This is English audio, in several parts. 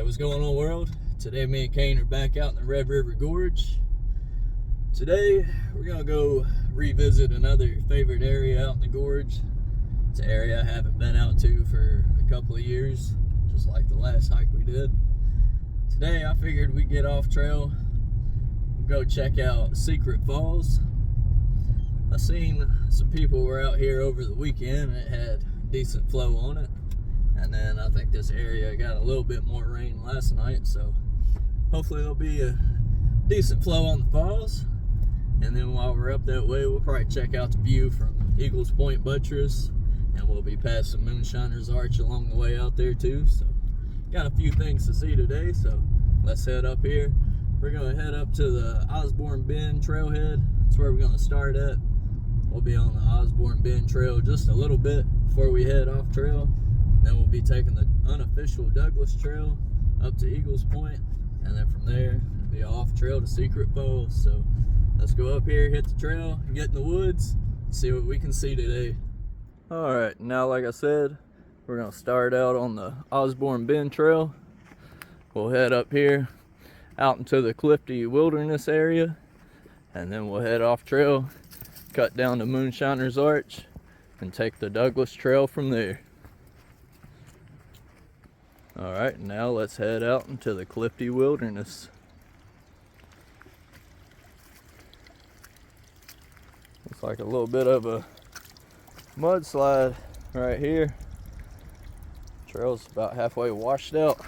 Hey, what's going on, world? Today me and Kane are back out in the Red River Gorge. Today we're gonna go revisit another favorite area out in the gorge. It's an area I haven't been out to for a couple of years, just like the last hike we did. Today I figured we'd get off trail, go check out Secret Falls. I seen some people were out here over the weekend and it had decent flow on it. And then I think this area got a little bit more rain last night, so hopefully there'll be a decent flow on the falls. And then while we're up that way, we'll probably check out the view from Eagles Point, Buttress, and we'll be passing Moonshiners Arch along the way out there too. So got a few things to see today, so let's head up here. We're gonna head up to the Osborne Bend trailhead. That's where we're gonna start at. We'll be on the Osborne Bend trail just a little bit before we head off trail. Then we'll be taking the unofficial Douglas Trail up to Eagles Point, and then from there we'll be off trail to Secret Falls. So let's go up here, hit the trail, get in the woods, see what we can see today. All right, now like I said, we're gonna start out on the Osborne Bend Trail. We'll head up here out into the Clifty Wilderness area, and then we'll head off trail, cut down to Moonshiner's Arch, and take the Douglas Trail from there. All right, now let's head out into the Clifty Wilderness. Looks like a little bit of a mudslide right here. Trail's about halfway washed out.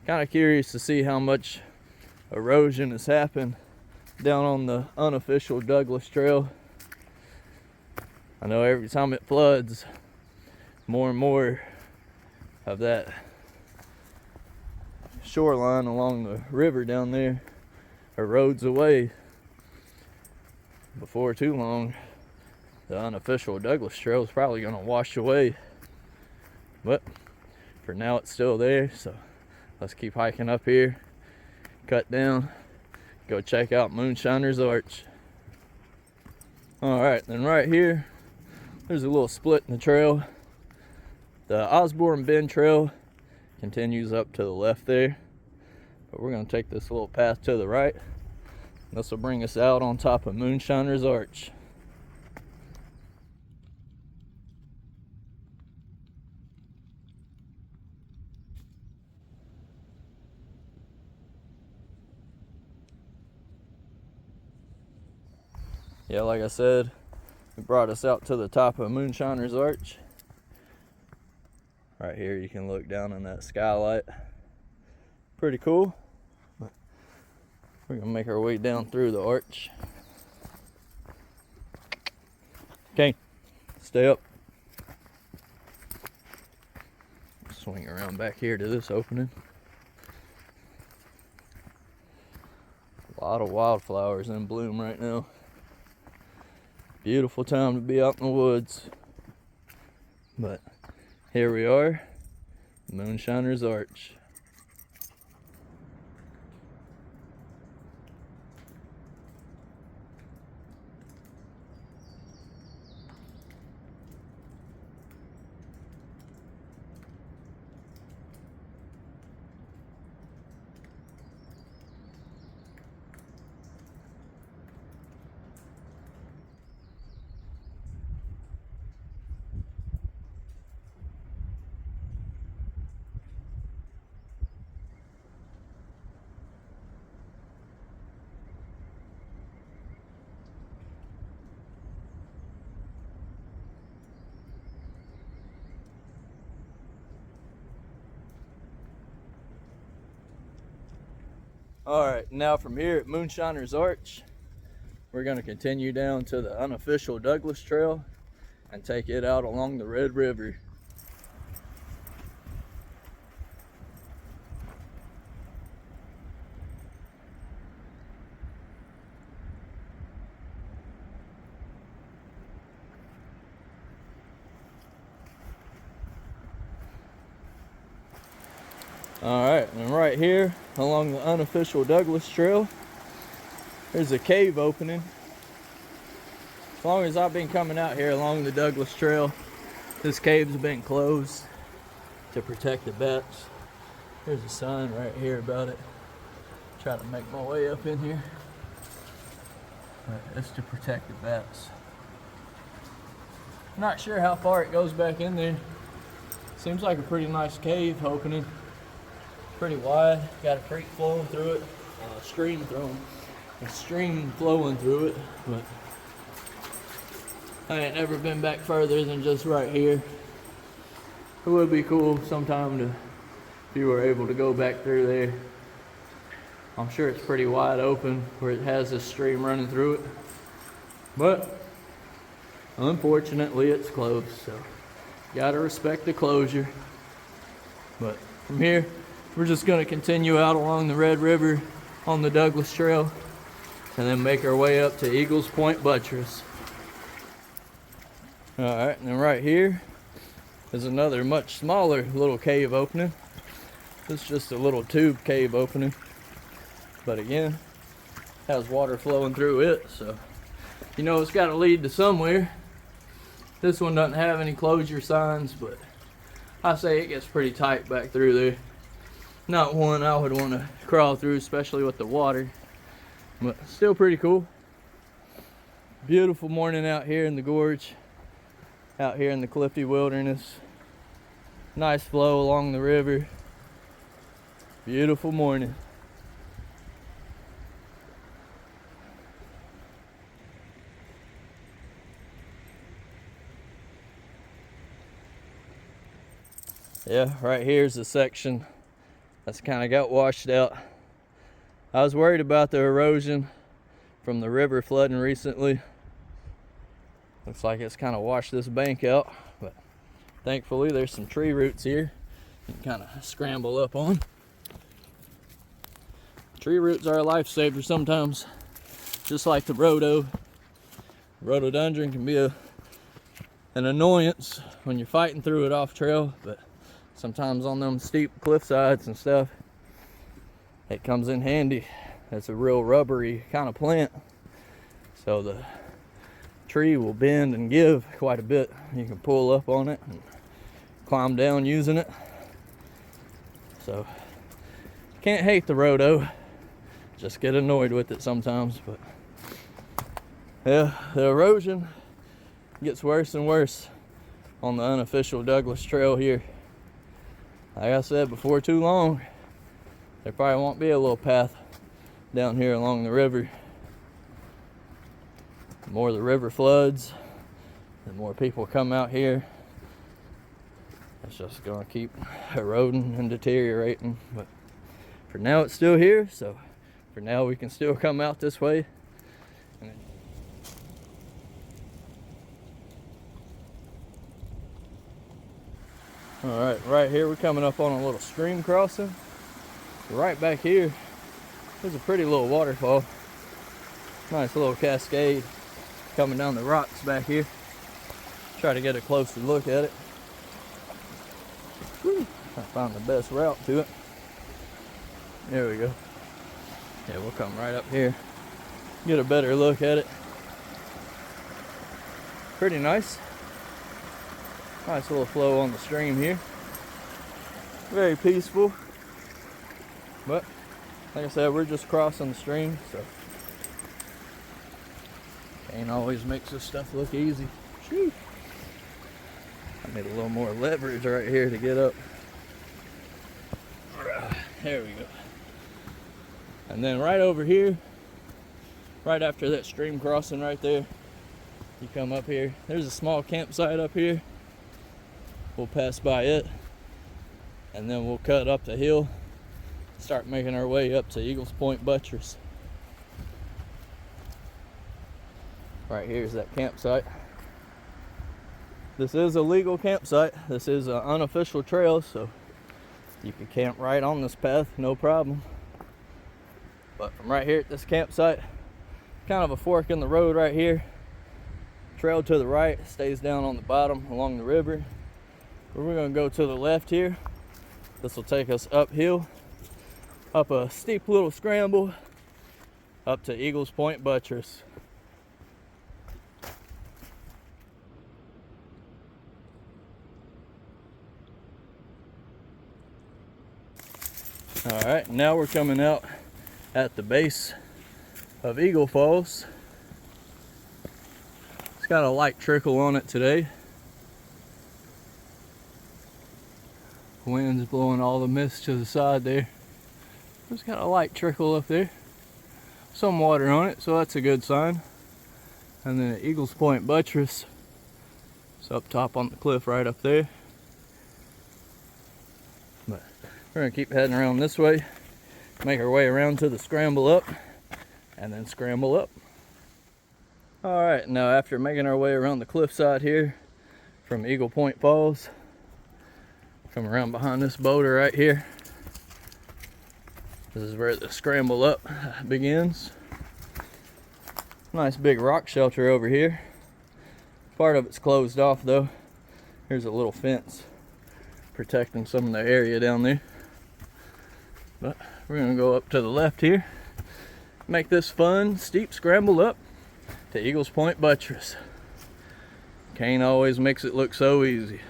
Kind of curious to see how much erosion has happened down on the unofficial Douglas Trail. I know every time it floods, more and more of that shoreline along the river down there erodes away. Before too long, the unofficial Douglas Trail is probably going to wash away, but for now it's still there. So let's keep hiking up here, cut down, go check out Moonshiner's Arch. All right, then right here there's a little split in the trail. The Osborne Bend Trail continues up to the left there, but we're going to take this little path to the right. This will bring us out on top of Moonshiner's Arch. Yeah, like I said, it brought us out to the top of Moonshiner's Arch. Right here you can look down in that skylight. Pretty cool. We're gonna make our way down through the arch. Okay, stay up. Swing around back here to this opening. A lot of wildflowers in bloom right now. Beautiful time to be out in the woods. But here we are, Moonshiner's Arch. All right, now from here at Moonshiner's Arch, we're going to continue down to the unofficial Douglas Trail and take it out along the Red River. All right, and right here along the unofficial Douglas Trail, there's a cave opening. As long as I've been coming out here along the Douglas Trail, this cave's been closed. to protect the bats. There's a sign right here about it. Try to make my way up in here. But it's to protect the bats. Not sure how far it goes back in there. Seems like a pretty nice cave opening. Pretty wide. Got a creek flowing through it. A stream flowing through it. But I ain't never been back further than just right here. It would be cool sometime if you were able to go back through there. I'm sure it's pretty wide open where it has this stream running through it. But unfortunately it's closed, so gotta respect the closure. But from here, we're just gonna continue out along the Red River on the Douglas Trail and then make our way up to Eagles Point Buttress. Alright, and then right here is another much smaller little cave opening. This is just a little tube cave opening. But again, has water flowing through it, so you know it's got to lead to somewhere. This one doesn't have any closure signs, but I say it gets pretty tight back through there. Not one I would want to crawl through, especially with the water, but still pretty cool. Beautiful morning out here in the gorge, out here in the Clifty Wilderness. Nice flow along the river. Beautiful morning. Yeah, right here's the section that's kind of got washed out. I was worried about the erosion from the river flooding recently. Looks like it's kind of washed this bank out, but thankfully there's some tree roots here you can kind of scramble up on. Tree roots are a lifesaver sometimes, just like the rhododendron can be an annoyance when you're fighting through it off trail, but sometimes on them steep cliff sides and stuff, it comes in handy. It's a real rubbery kind of plant, so the tree will bend and give quite a bit. You can pull up on it and climb down using it. So can't hate the rhodo, just get annoyed with it sometimes. But yeah, the erosion gets worse and worse on the unofficial Douglas Trail here. Like I said, before too long, there probably won't be a little path down here along the river. The more the river floods, the more people come out here. It's just gonna keep eroding and deteriorating. But for now, it's still here, so for now we can still come out this way. All right, right here we're coming up on a little stream crossing. Right back here, there's a pretty little waterfall. Nice little cascade coming down the rocks back here. Try to get a closer look at it. I found the best route to it. There we go. Yeah, we'll come right up here, get a better look at it. Pretty nice. Nice little flow on the stream here. Very peaceful. But like I said, we're just crossing the stream, so ain't always makes this stuff look easy. Sheesh. I need a little more leverage right here to get up. There we go. And then right over here, right after that stream crossing right there, you come up here. There's a small campsite up here. We'll pass by it, and then we'll cut up the hill, start making our way up to Eagles Point Buttress. Right here's that campsite. This is a legal campsite. This is an unofficial trail, so you can camp right on this path, no problem. But from right here at this campsite, kind of a fork in the road right here. Trail to the right stays down on the bottom along the river. We're gonna go to the left here. This will take us uphill, up a steep little scramble, up to Eagles Point Buttress. All right, now we're coming out at the base of Eagle Falls. It's got a light trickle on it today. Wind's blowing all the mist to the side there. It's got a light trickle up there. Some water on it, so that's a good sign. And then at Eagles Point Buttress, it's up top on the cliff right up there. But we're gonna keep heading around this way, make our way around to the scramble up, and then scramble up. All right, now after making our way around the cliffside here from Eagle Point Falls, come around behind this boulder right here. This is where the scramble up begins. Nice big rock shelter over here. Part of it's closed off though. Here's a little fence protecting some of the area down there. But we're gonna go up to the left here, make this fun, steep scramble up to Eagles Point Buttress. Kane always makes it look so easy.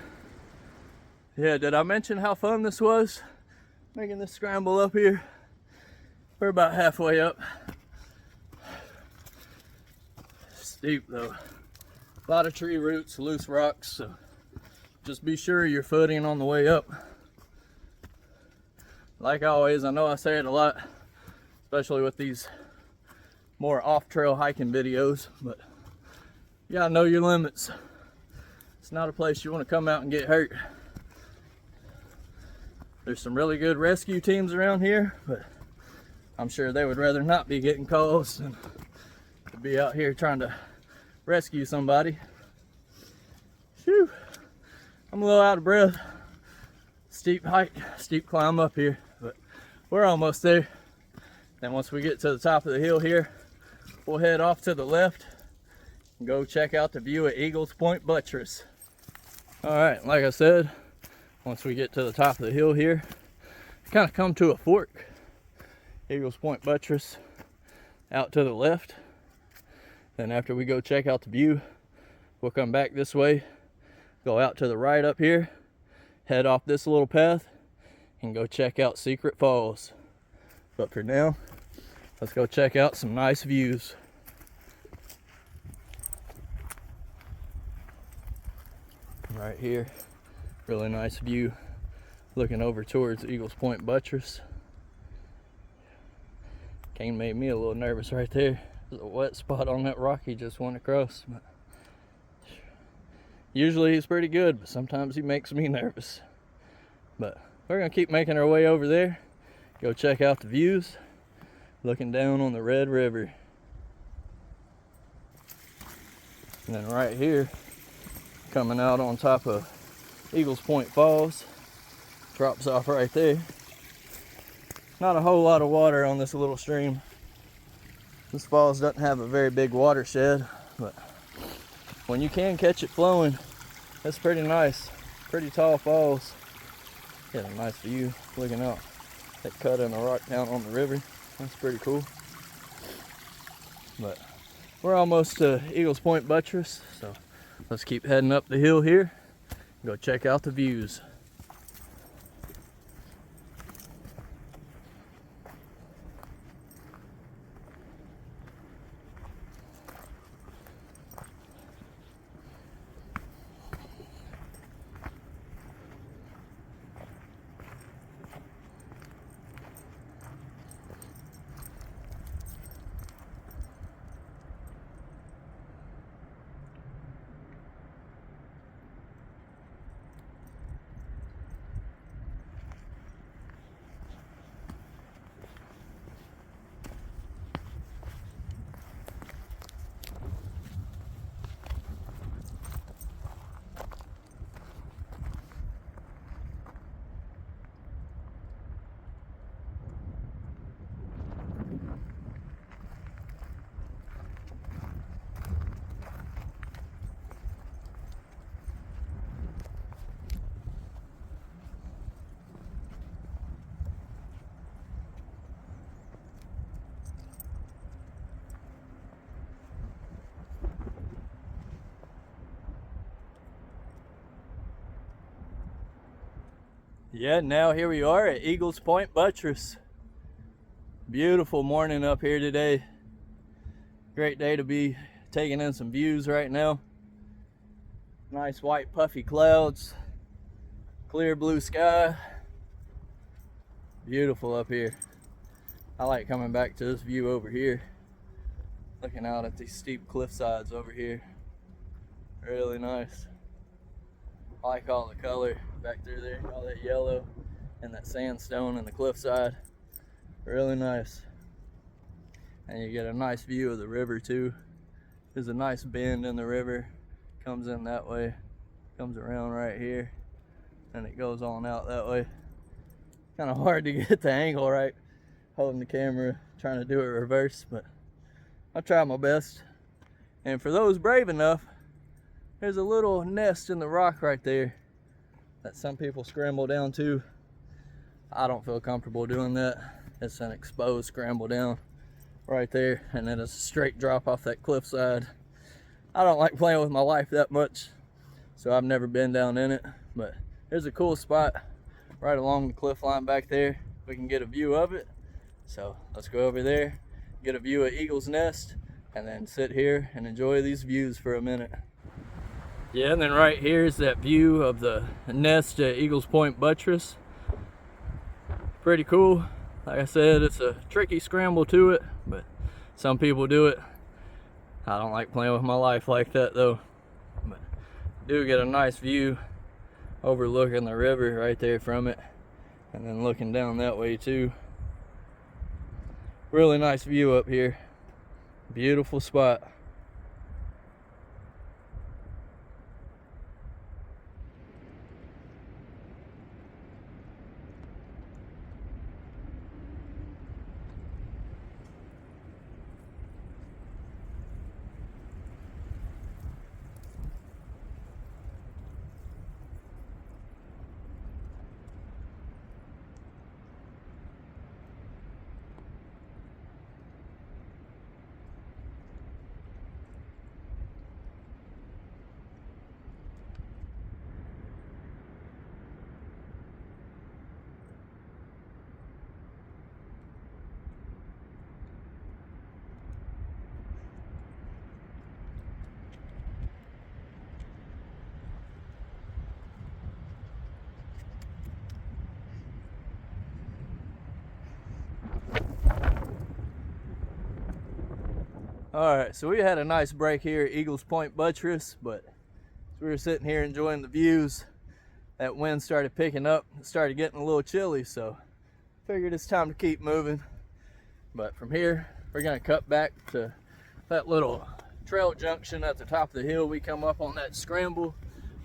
Yeah, did I mention how fun this was? Making this scramble up here. We're about halfway up. Steep though. A lot of tree roots, loose rocks, so just be sure you're footing on the way up. Like always, I know I say it a lot, especially with these more off-trail hiking videos, but you gotta know your limits. It's not a place you want to come out and get hurt. There's some really good rescue teams around here, but I'm sure they would rather not be getting calls than to be out here trying to rescue somebody. Phew, I'm a little out of breath. Steep hike, steep climb up here, but we're almost there. Then once we get to the top of the hill here, we'll head off to the left and go check out the view at Eagles Point Buttress. All right, like I said, once we get to the top of the hill here, kind of come to a fork. Eagles Point Buttress out to the left. Then after we go check out the view, we'll come back this way, go out to the right up here, head off this little path, and go check out Secret Falls. But for now, let's go check out some nice views. Right here, really nice view looking over towards Eagles Point Buttress. Kane made me a little nervous right there. There's a wet spot on that rock he just went across. But usually he's pretty good, but sometimes he makes me nervous. But we're gonna keep making our way over there, go check out the views, looking down on the Red River. And then right here, coming out on top of Eagles Point Falls, drops off right there. Not a whole lot of water on this little stream. This falls doesn't have a very big watershed, but when you can catch it flowing, that's pretty nice. Pretty tall falls. Got a nice view looking out that cut in the rock down on the river. That's pretty cool. But we're almost to Eagles Point Buttress, so let's keep heading up the hill here, go check out the views. Yeah, now here we are at Eagles Point, Buttress. Beautiful morning up here today. Great day to be taking in some views right now. Nice white puffy clouds, clear blue sky. Beautiful up here. I like coming back to this view over here, looking out at these steep cliff sides over here. Really nice. I like all the color back through there, all that yellow and that sandstone and the cliffside. Really nice. And you get a nice view of the river too. There's a nice bend in the river. Comes in that way, comes around right here, and it goes on out that way. Kind of hard to get the angle right, holding the camera, trying to do it reverse, but I'll try my best. And for those brave enough, there's a little nest in the rock right there that some people scramble down to. I don't feel comfortable doing that. It's an exposed scramble down right there, and then it's a straight drop off that cliffside. I don't like playing with my life that much, so I've never been down in it, but there's a cool spot right along the cliff line back there. We can get a view of it. So let's go over there, get a view of Eagle's Nest, and then sit here and enjoy these views for a minute. Yeah, and then right here is that view of the nest at Eagles Point, Buttress. Pretty cool. Like I said, it's a tricky scramble to it, but some people do it. I don't like playing with my life like that though. But do get a nice view overlooking the river right there from it, and then looking down that way too. Really nice view up here. Beautiful spot. Alright, so we had a nice break here at Eagles Point, Buttress, but as we were sitting here enjoying the views, that wind started picking up. It started getting a little chilly, so figured it's time to keep moving. But from here, we're going to cut back to that little trail junction at the top of the hill. We come up on that scramble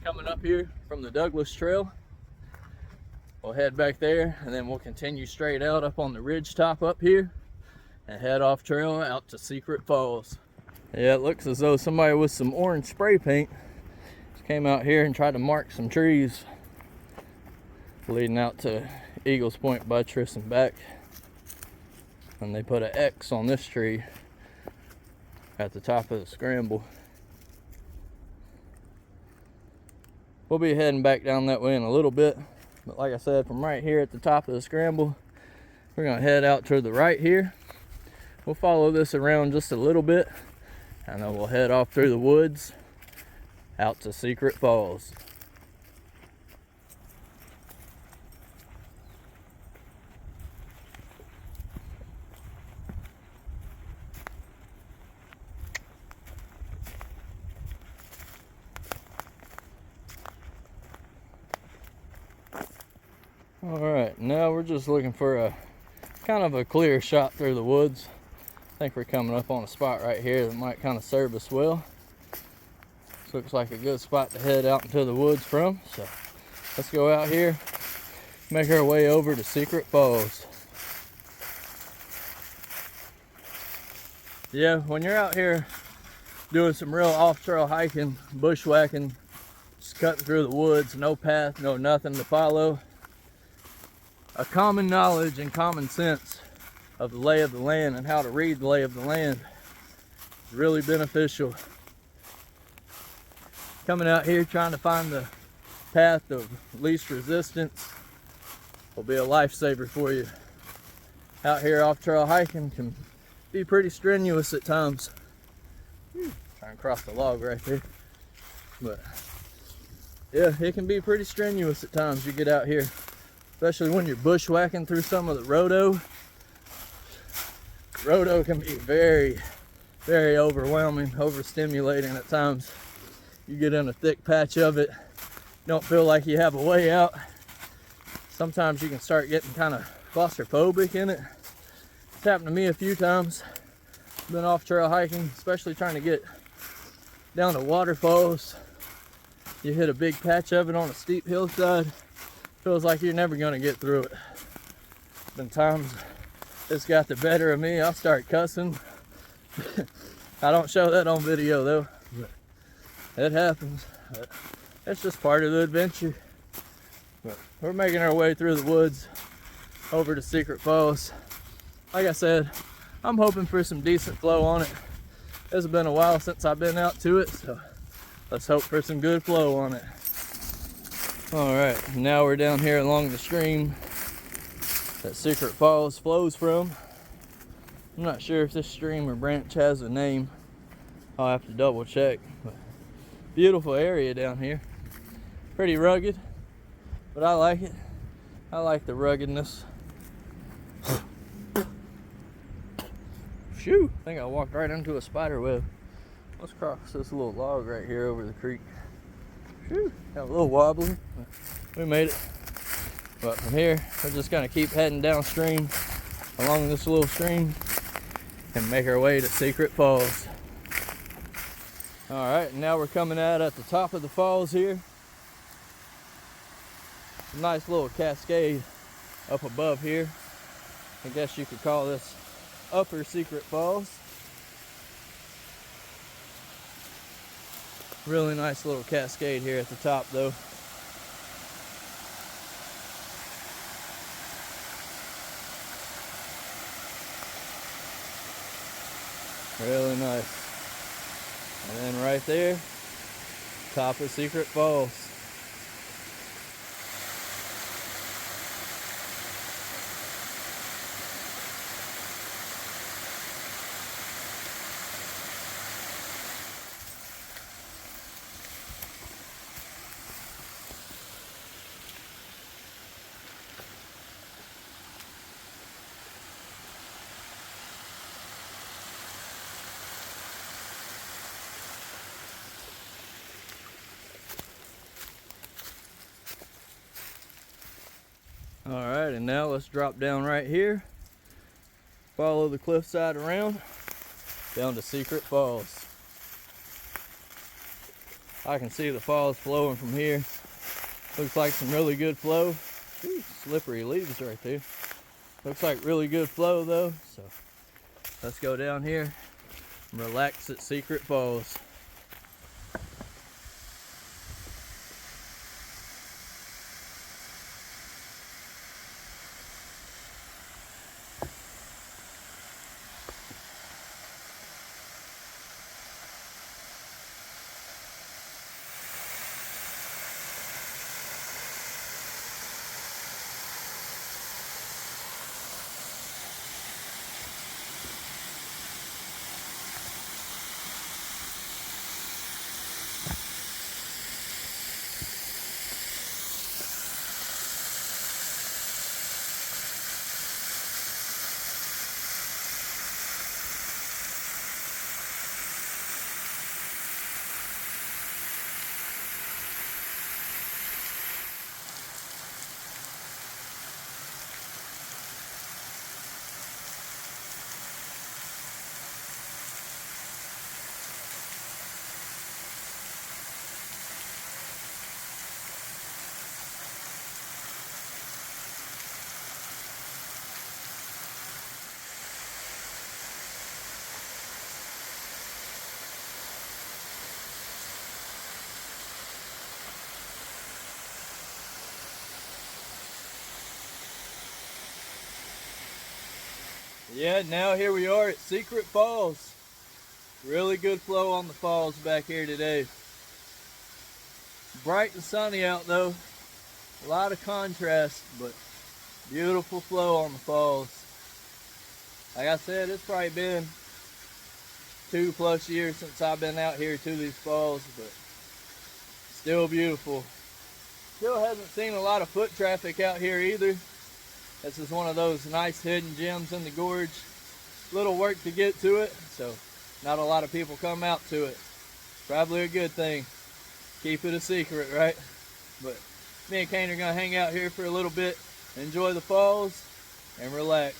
coming up here from the Douglas Trail. We'll head back there, and then we'll continue straight out up on the ridge top up here and head off trail out to Secret Falls. Yeah, it looks as though somebody with some orange spray paint just came out here and tried to mark some trees leading out to Eagles Point, Buttress and back. And they put an X on this tree at the top of the scramble. We'll be heading back down that way in a little bit, but like I said, from right here at the top of the scramble, we're gonna head out to the right here. We'll follow this around just a little bit, and then we'll head off through the woods out to Secret Falls. All right, now we're just looking for a kind of a clear shot through the woods. I think we're coming up on a spot right here that might kind of serve us well. This looks like a good spot to head out into the woods from. So let's go out here, make our way over to Secret Falls. Yeah, when you're out here doing some real off-trail hiking, bushwhacking, just cutting through the woods, no path, no nothing to follow, a common knowledge and common sense of the lay of the land and how to read the lay of the land is really beneficial. Coming out here trying to find the path of least resistance will be a lifesaver for you. Out here off trail hiking can be pretty strenuous at times. Trying to cross the log right there. But yeah, it can be pretty strenuous at times. You get out here, especially when you're bushwhacking through some of the rhodo. Rhodo can be very, very overwhelming, overstimulating at times. You get in a thick patch of it, don't feel like you have a way out. Sometimes you can start getting kind of claustrophobic in it. It's happened to me a few times. Been off trail hiking, especially trying to get down to waterfalls. You hit a big patch of it on a steep hillside. Feels like you're never gonna get through it. Been times it's got the better of me. I'll start cussing. I don't show that on video though. It happens. It's just part of the adventure. But we're making our way through the woods over to Secret Falls. Like I said, I'm hoping for some decent flow on it. It's been a while since I've been out to it, so let's hope for some good flow on it. All right, now we're down here along the stream that Secret Falls flows from. I'm not sure if this stream or branch has a name. I'll have to double check. But beautiful area down here. Pretty rugged, but I like it. I like the ruggedness. Phew, I think I walked right into a spider web. Let's cross this little log right here over the creek. Phew, got a little wobbly. We made it. But from here, we're just gonna keep heading downstream along this little stream and make our way to Secret Falls. All right, now we're coming out at the top of the falls here. A nice little cascade up above here. I guess you could call this Upper Secret Falls. Really nice little cascade here at the top though. Really nice. And then right there, top of Secret Falls. All right, and now let's drop down right here. Follow the cliffside around, down to Secret Falls. I can see the falls flowing from here. Looks like some really good flow. Ooh, slippery leaves right there. Looks like really good flow though, so let's go down here and relax at Secret Falls. Yeah, now here we are at Secret Falls. Really good flow on the falls back here today. Bright and sunny out though. A lot of contrast, but Beautiful flow on the falls. Like I said, it's probably been 2+ years since I've been out here to these falls, but still beautiful. Still hasn't seen a lot of foot traffic out here either. This is one of those nice hidden gems in the gorge. Little work to get to it, so not a lot of people come out to it. Probably a good thing. Keep it a secret, right? But me and Kane are gonna hang out here for a little bit, enjoy the falls, and relax.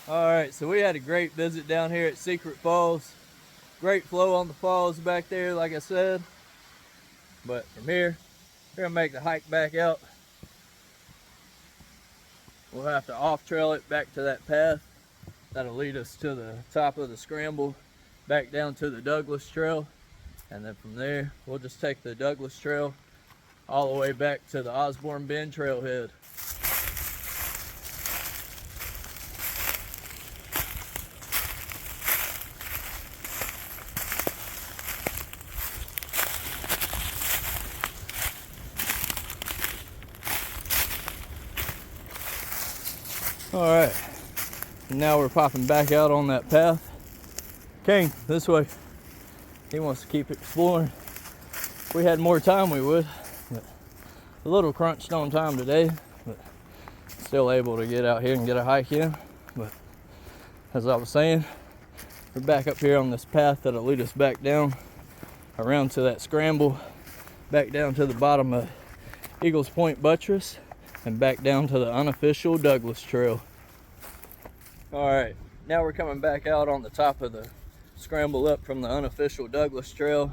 Alright, so we had a great visit down here at Secret Falls. Great flow on the falls back there, like I said. But from here, we're gonna make the hike back out. We'll have to off-trail it back to that path. That'll lead us to the top of the scramble, back down to the Douglas Trail. And then from there, we'll just take the Douglas Trail all the way back to the Osborne Bend trailhead. Alright, now we're popping back out on that path. King, this way. He wants to keep exploring. If we had more time, we would. But a little crunched on time today, but still able to get out here and get a hike in. But as I was saying, we're back up here on this path that'll lead us back down around to that scramble, back down to the bottom of Eagles Point Buttress, and back down to the unofficial Douglas Trail. Alright, now we're coming back out on the top of the scramble up from the unofficial Douglas Trail.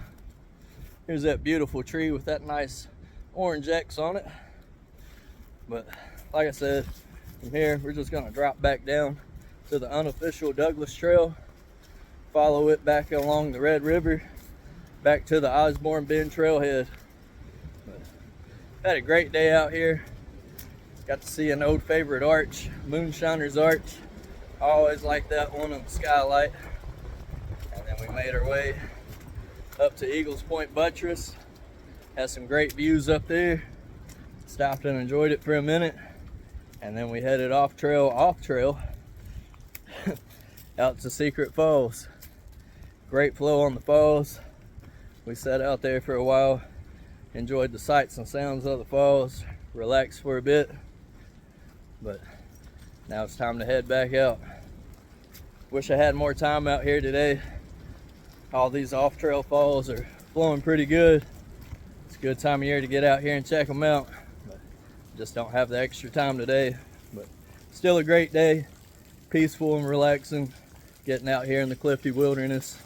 Here's that beautiful tree with that nice orange X on it. But like I said, from here we're just gonna drop back down to the unofficial Douglas Trail, follow it back along the Red River, back to the Osborne Bend Trailhead. But had a great day out here. Got to see an old favorite arch, Moonshiners Arch. I always liked that one on the skylight. And then we made our way up to Eagles Point Buttress. Had some great views up there. Stopped and enjoyed it for a minute. And then we headed off trail out to Secret Falls. Great flow on the falls. We sat out there for a while, enjoyed the sights and sounds of the falls, relaxed for a bit. But now it's time to head back out. Wish I had more time out here today. All these off-trail falls are flowing pretty good. It's a good time of year to get out here and check them out. But just don't have the extra time today. But still a great day, peaceful and relaxing. Getting out here in the Clifty Wilderness.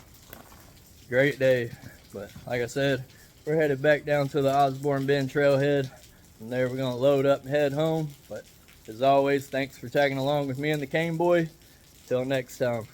Great day. But like I said, we're headed back down to the Osborne Bend Trailhead. From there we're gonna load up and head home. But as always, thanks for tagging along with me and the Cane Boy. Till next time.